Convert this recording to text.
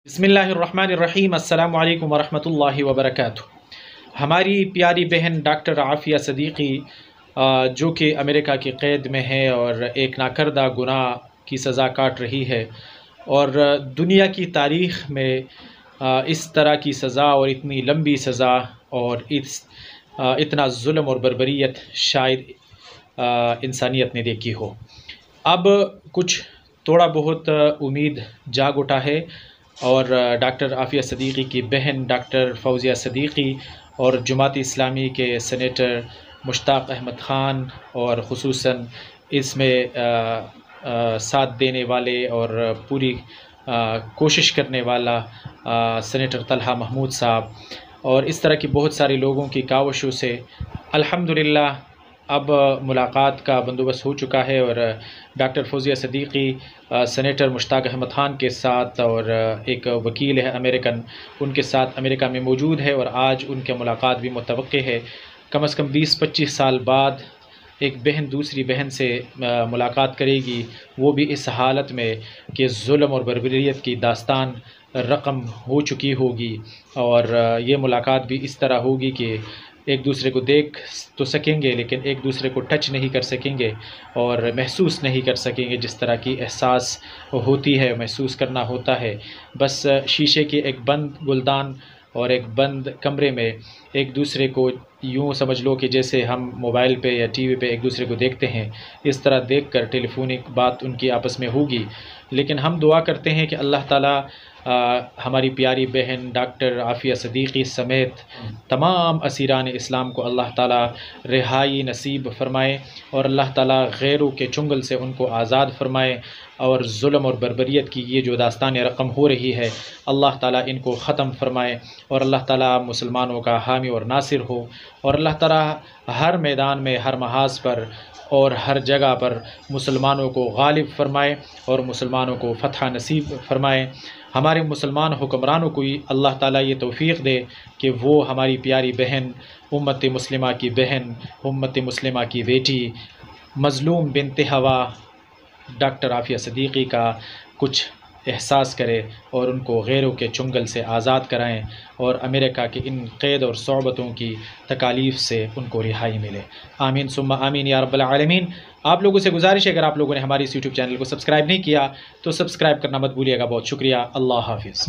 بسم اللہ الرحمن الرحیم۔ السلام علیکم ورحمۃ اللہ وبرکاتہ۔ ہماری پیاری بہن ڈاکٹر عافیہ صدیقی جو کہ امریکہ کی قید میں ہے اور ایک ناکردہ گناہ کی سزا کاٹ رہی ہے، اور دنیا کی تاریخ میں اس طرح کی سزا اور اتنی لمبی سزا اور اتنا ظلم اور بربریت شاید انسانیت نے دیکھی ہو۔ اب کچھ تھوڑا بہت امید جاگ اٹھا ہے، اور ڈاکٹر عافیہ صدیقی کی بہن ڈاکٹر فوزیہ صدیقی اور جماعت اسلامی کے سینیٹر مشتاق احمد خان، اور خصوصاً اس میں ساتھ دینے والے اور پوری کوشش کرنے والا سینیٹر طلحہ محمود صاحب، اور اس طرح کی بہت سارے لوگوں کی کاوشوں سے الحمدللہ اب ملاقات کا بندوبست ہو چکا ہے، اور ڈاکٹر فوزیہ صدیقی سینیٹر مشتاق احمد خان کے ساتھ اور ایک وکیل ہے امریکن، ان کے ساتھ امریکہ میں موجود ہے، اور آج ان کے ملاقات بھی متوقع ہے۔ کم از کم 20-25 سال بعد ایک بہن دوسری بہن سے ملاقات کرے گی، وہ بھی اس حالت میں کہ ظلم اور بربریت کی داستان رقم ہو چکی ہوگی، اور یہ ملاقات بھی اس طرح ہوگی کہ ایک دوسرے کو دیکھ تو سکیں گے لیکن ایک دوسرے کو ٹچ نہیں کر سکیں گے اور محسوس نہیں کر سکیں گے، جس طرح کی احساس ہوتی ہے، محسوس کرنا ہوتا ہے۔ بس شیشے کے ایک بند گلدان اور ایک بند کمرے میں ایک دوسرے کو یوں سمجھ لو کہ جیسے ہم موبائل پہ یا ٹی وی پہ ایک دوسرے کو دیکھتے ہیں، اس طرح دیکھ کر ٹیلی بات ان کی آپس میں ہوگی۔ لیکن ہم دعا کرتے ہیں کہ اللہ تعالیٰ ہماری پیاری بہن ڈاکٹر عافیہ صدیقی سمیت تمام اسیران اسلام کو اللہ تعالیٰ رہائی نصیب فرمائے، اور اللہ تعالیٰ غیروں کے چنگل سے ان کو آزاد فرمائے، اور ظلم اور بربریت کی یہ جو داستان رقم ہو رہی ہے، اللہ تعالیٰ ان کو ختم فرمائے، اور اللہ تعالیٰ مسلمانوں کا حامی اور ناصر ہو، اور اللہ تعالیٰ ہر میدان میں، ہر محاذ پر اور ہر جگہ پر مسلمانوں کو غالب فرمائے اور مسلمانوں کو فتح نصیب فرمائے۔ ہمارے مسلمان حکمرانوں کو اللہ تعالیٰ یہ توفیق دے کہ وہ ہماری پیاری بہن، امت مسلمہ کی بہن، امت مسلمہ کی بیٹی، مظلوم بنت ہوا ڈاکٹر عافیہ صدیقی کا کچھ احساس کرے اور ان کو غیروں کے چنگل سے آزاد کرائیں، اور امریکہ کے ان قید اور صعوبتوں کی تکالیف سے ان کو رہائی ملے۔ آمین ثم آمین یا رب العالمین۔ آپ لوگوں سے گزارش ہے، اگر آپ لوگوں نے ہماری اس یوٹیوب چینل کو سبسکرائب نہیں کیا تو سبسکرائب کرنا مت بھولیے گا۔ بہت شکریہ۔ اللہ حافظ۔